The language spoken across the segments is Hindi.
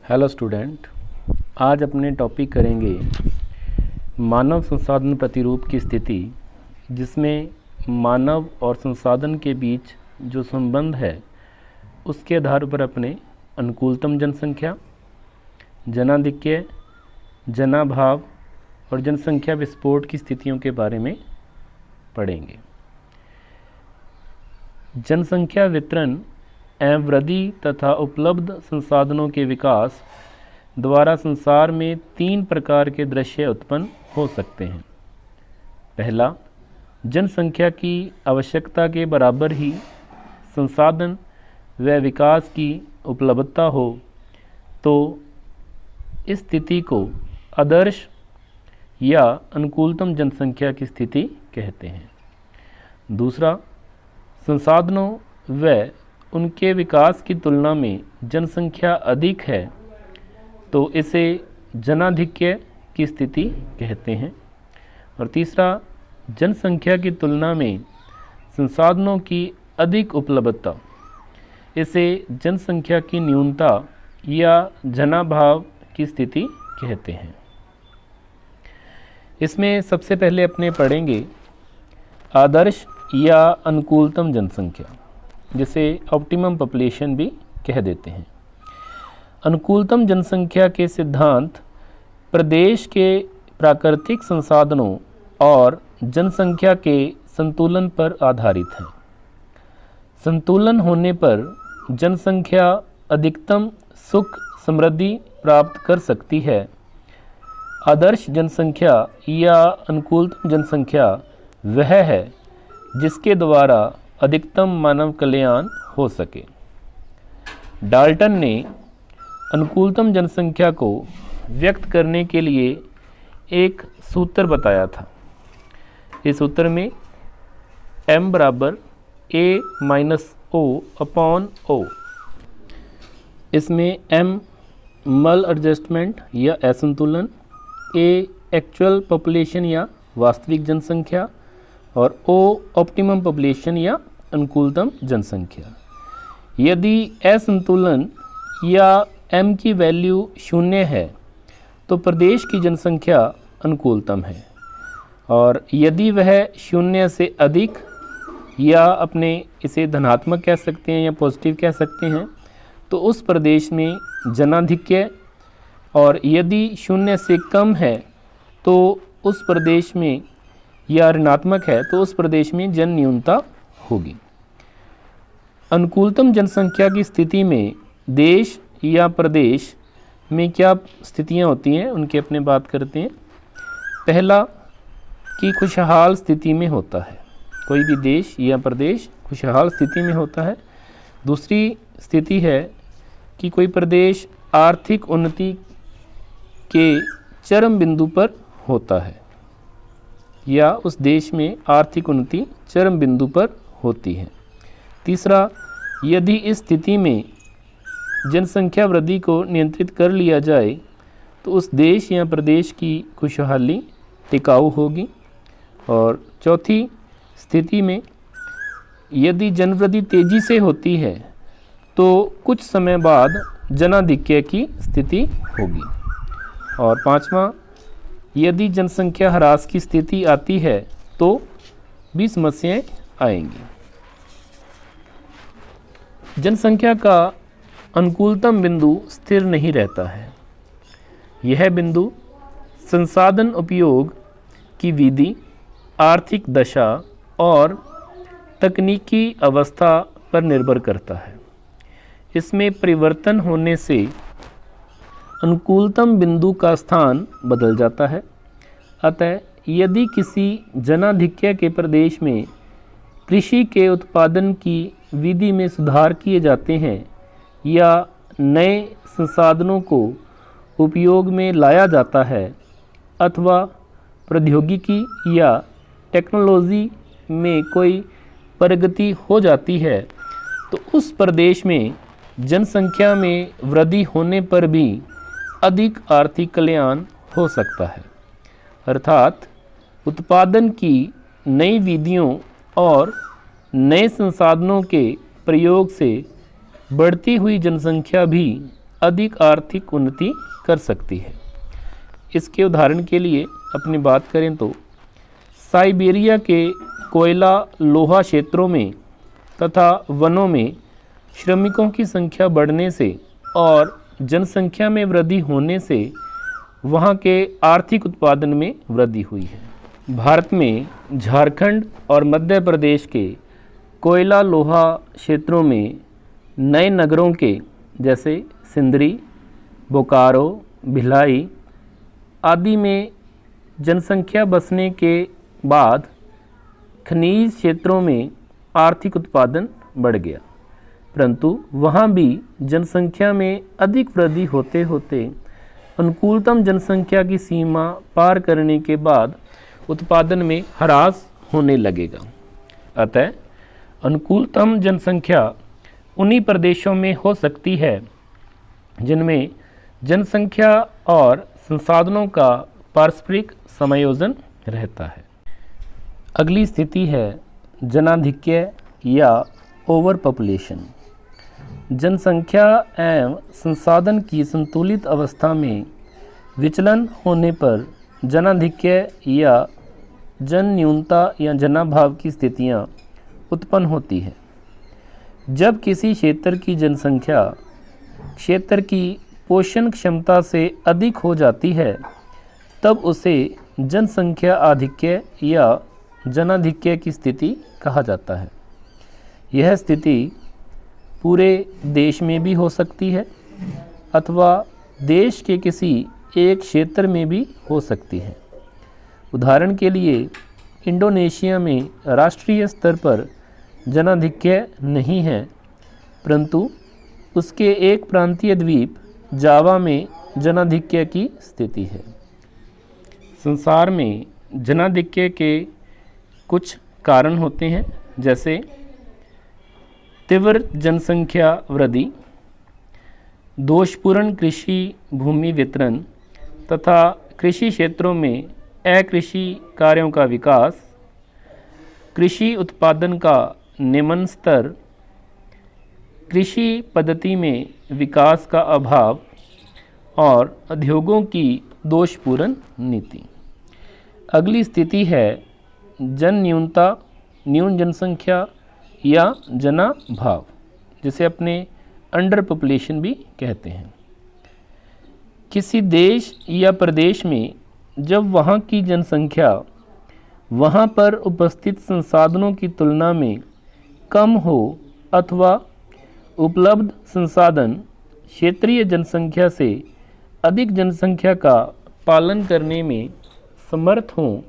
हेलो स्टूडेंट, आज अपने टॉपिक करेंगे मानव संसाधन प्रतिरूप की स्थिति, जिसमें मानव और संसाधन के बीच जो संबंध है उसके आधार पर अपने अनुकूलतम जनसंख्या, जनाधिक्य, जनाभाव और जनसंख्या विस्फोट की स्थितियों के बारे में पढ़ेंगे। जनसंख्या वितरण एवं वृद्धि तथा उपलब्ध संसाधनों के विकास द्वारा संसार में 3 प्रकार के दृश्य उत्पन्न हो सकते हैं। पहला, जनसंख्या की आवश्यकता के बराबर ही संसाधन व विकास की उपलब्धता हो तो इस स्थिति को आदर्श या अनुकूलतम जनसंख्या की स्थिति कहते हैं। दूसरा, संसाधनों व उनके विकास की तुलना में जनसंख्या अधिक है तो इसे जनाधिक्य की स्थिति कहते हैं। और तीसरा, जनसंख्या की तुलना में संसाधनों की अधिक उपलब्धता, इसे जनसंख्या की न्यूनता या जनाभाव की स्थिति कहते हैं। इसमें सबसे पहले अपने पढ़ेंगे आदर्श या अनुकूलतम जनसंख्या, जिसे ऑप्टिमम पॉपुलेशन भी कह देते हैं। अनुकूलतम जनसंख्या के सिद्धांत प्रदेश के प्राकृतिक संसाधनों और जनसंख्या के संतुलन पर आधारित हैं। संतुलन होने पर जनसंख्या अधिकतम सुख समृद्धि प्राप्त कर सकती है। आदर्श जनसंख्या या अनुकूलतम जनसंख्या वह है जिसके द्वारा अधिकतम मानव कल्याण हो सके। डाल्टन ने अनुकूलतम जनसंख्या को व्यक्त करने के लिए एक सूत्र बताया था। इस सूत्र में m बराबर a-o/o, इसमें m मल एडजस्टमेंट या असंतुलन, a एक्चुअल पॉपुलेशन या वास्तविक जनसंख्या और o ऑप्टिमम पॉपुलेशन या अनुकूलतम जनसंख्या। यदि असंतुलन या m की वैल्यू 0 है तो प्रदेश की जनसंख्या अनुकूलतम है, और यदि वह 0 से अधिक या अपने इसे धनात्मक कह सकते हैं या पॉजिटिव कह सकते हैं तो उस प्रदेश में जनाधिक्य, और यदि 0 से कम है तो उस प्रदेश में, या ऋणात्मक है तो उस प्रदेश में जन न्यूनता होगी। अनुकूलतम जनसंख्या की स्थिति में देश या प्रदेश में क्या स्थितियां होती हैं उनकी अपने बात करते हैं। पहला, कि खुशहाल स्थिति में होता है, कोई भी देश या प्रदेश खुशहाल स्थिति में होता है। दूसरी स्थिति है कि कोई प्रदेश आर्थिक उन्नति के चरम बिंदु पर होता है, या उस देश में आर्थिक उन्नति चरम बिंदु पर होती है। तीसरा, यदि इस स्थिति में जनसंख्या वृद्धि को नियंत्रित कर लिया जाए तो उस देश या प्रदेश की खुशहाली टिकाऊ होगी। और चौथी स्थिति में यदि जनवृद्धि तेज़ी से होती है तो कुछ समय बाद जनाधिक्य की स्थिति होगी। और पांचवा, यदि जनसंख्या ह्रास की स्थिति आती है तो भी समस्याएं आएंगी। जनसंख्या का अनुकूलतम बिंदु स्थिर नहीं रहता है। यह बिंदु संसाधन उपयोग की विधि, आर्थिक दशा और तकनीकी अवस्था पर निर्भर करता है। इसमें परिवर्तन होने से अनुकूलतम बिंदु का स्थान बदल जाता है। अतः यदि किसी जनाधिक्य के प्रदेश में कृषि के उत्पादन की विधि में सुधार किए जाते हैं या नए संसाधनों को उपयोग में लाया जाता है अथवा प्रौद्योगिकी या टेक्नोलॉजी में कोई प्रगति हो जाती है तो उस प्रदेश में जनसंख्या में वृद्धि होने पर भी अधिक आर्थिक कल्याण हो सकता है। अर्थात उत्पादन की नई विधियों और नए संसाधनों के प्रयोग से बढ़ती हुई जनसंख्या भी अधिक आर्थिक उन्नति कर सकती है। इसके उदाहरण के लिए अपनी बात करें तो साइबेरिया के कोयला लोहा क्षेत्रों में तथा वनों में श्रमिकों की संख्या बढ़ने से और जनसंख्या में वृद्धि होने से वहाँ के आर्थिक उत्पादन में वृद्धि हुई है। भारत में झारखंड और मध्य प्रदेश के कोयला लोहा क्षेत्रों में नए नगरों के जैसे सिंदरी, बोकारो, भिलाई आदि में जनसंख्या बसने के बाद खनिज क्षेत्रों में आर्थिक उत्पादन बढ़ गया, परंतु वहाँ भी जनसंख्या में अधिक वृद्धि होते होते अनुकूलतम जनसंख्या की सीमा पार करने के बाद उत्पादन में ह्रास होने लगेगा। अतः अनुकूलतम जनसंख्या उन्हीं प्रदेशों में हो सकती है जिनमें जनसंख्या और संसाधनों का पारस्परिक समायोजन रहता है। अगली स्थिति है जनाधिक्य या ओवर पॉपुलेशन। जनसंख्या एवं संसाधन की संतुलित अवस्था में विचलन होने पर जनाधिक्य या जन न्यूनता या जनाभाव की स्थितियां उत्पन्न होती हैं। जब किसी क्षेत्र की जनसंख्या क्षेत्र की पोषण क्षमता से अधिक हो जाती है तब उसे जनसंख्या आधिक्य या जनाधिक्य की स्थिति कहा जाता है। यह स्थिति पूरे देश में भी हो सकती है अथवा देश के किसी एक क्षेत्र में भी हो सकती है। उदाहरण के लिए इंडोनेशिया में राष्ट्रीय स्तर पर जनाधिक्य नहीं है, परंतु उसके एक प्रांतीय द्वीप जावा में जनाधिक्य की स्थिति है। संसार में जनाधिक्य के कुछ कारण होते हैं, जैसे तीव्र जनसंख्या वृद्धि, दोषपूर्ण कृषि भूमि वितरण तथा कृषि क्षेत्रों में अकृषि कार्यों का विकास, कृषि उत्पादन का निम्न स्तर, कृषि पद्धति में विकास का अभाव और उद्योगों की दोषपूर्ण नीति। अगली स्थिति है जन न्यूनता, न्यून जनसंख्या या जनाभाव, जिसे अपने अंडर पॉपुलेशन भी कहते हैं। किसी देश या प्रदेश में जब वहाँ की जनसंख्या वहाँ पर उपस्थित संसाधनों की तुलना में कम हो अथवा उपलब्ध संसाधन क्षेत्रीय जनसंख्या से अधिक जनसंख्या का पालन करने में समर्थ हों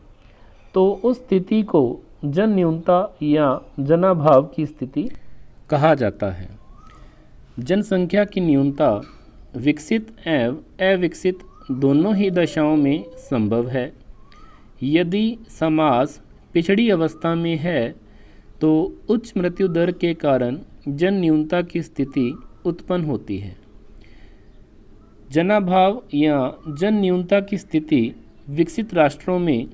तो उस स्थिति को जन न्यूनता या जनाभाव की स्थिति कहा जाता है। जनसंख्या की न्यूनता विकसित एवं अविकसित दोनों ही दशाओं में संभव है। यदि समाज पिछड़ी अवस्था में है तो उच्च मृत्यु दर के कारण जन न्यूनता की स्थिति उत्पन्न होती है। जनाभाव या जन न्यूनता की स्थिति विकसित राष्ट्रों में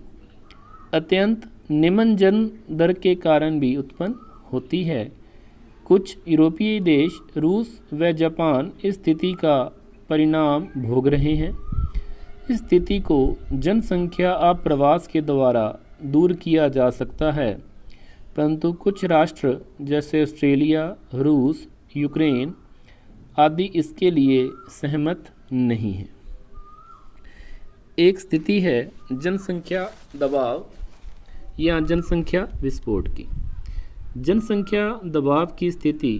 अत्यंत निम्न जन दर के कारण भी उत्पन्न होती है। कुछ यूरोपीय देश, रूस व जापान इस स्थिति का परिणाम भोग रहे हैं। इस स्थिति को जनसंख्या आप्रवास के द्वारा दूर किया जा सकता है, परंतु कुछ राष्ट्र जैसे ऑस्ट्रेलिया, रूस, यूक्रेन आदि इसके लिए सहमत नहीं है। एक स्थिति है जनसंख्या दबाव या जनसंख्या विस्फोट की। जनसंख्या दबाव की स्थिति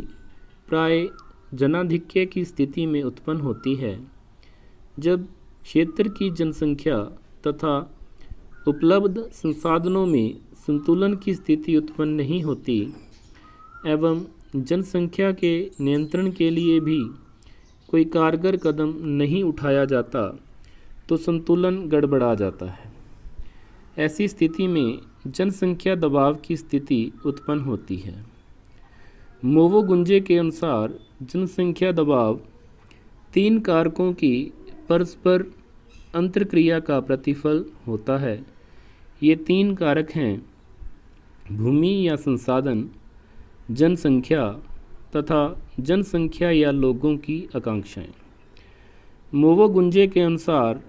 प्राय जनाधिक्य की स्थिति में उत्पन्न होती है, जब क्षेत्र की जनसंख्या तथा उपलब्ध संसाधनों में संतुलन की स्थिति उत्पन्न नहीं होती एवं जनसंख्या के नियंत्रण के लिए भी कोई कारगर कदम नहीं उठाया जाता तो संतुलन गड़बड़ा जाता है। ऐसी स्थिति में जनसंख्या दबाव की स्थिति उत्पन्न होती है। मोवोगुंजे के अनुसार जनसंख्या दबाव 3 कारकों की परस्पर अंतर्क्रिया का प्रतिफल होता है। ये 3 कारक हैं भूमि या संसाधन, जनसंख्या तथा जनसंख्या या लोगों की आकांक्षाएं। मोवोगुंजे के अनुसार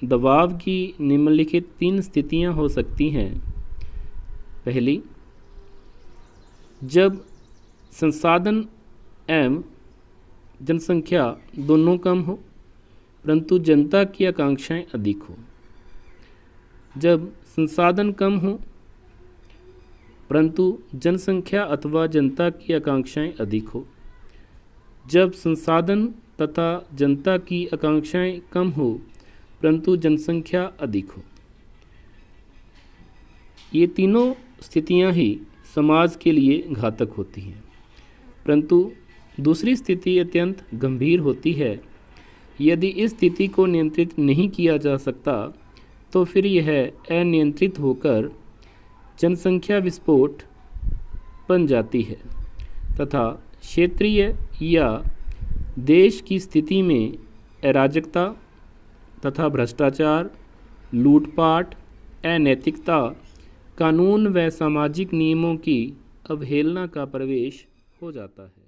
दबाव की निम्नलिखित 3 स्थितियां हो सकती हैं। पहली, जब संसाधन एवं जनसंख्या दोनों कम हो परंतु जनता की आकांक्षाएं अधिक हो। जब संसाधन कम हो परंतु जनसंख्या अथवा जनता की आकांक्षाएं अधिक हो। जब संसाधन तथा जनता की आकांक्षाएं कम हो परंतु जनसंख्या अधिक हो। ये तीनों स्थितियां ही समाज के लिए घातक होती हैं। परंतु दूसरी स्थिति अत्यंत गंभीर होती है। यदि इस स्थिति को नियंत्रित नहीं किया जा सकता तो फिर यह अनियंत्रित होकर जनसंख्या विस्फोट बन जाती है तथा क्षेत्रीय या देश की स्थिति में अराजकता तथा भ्रष्टाचार, लूटपाट, अनैतिकता, कानून व सामाजिक नियमों की अवहेलना का प्रवेश हो जाता है।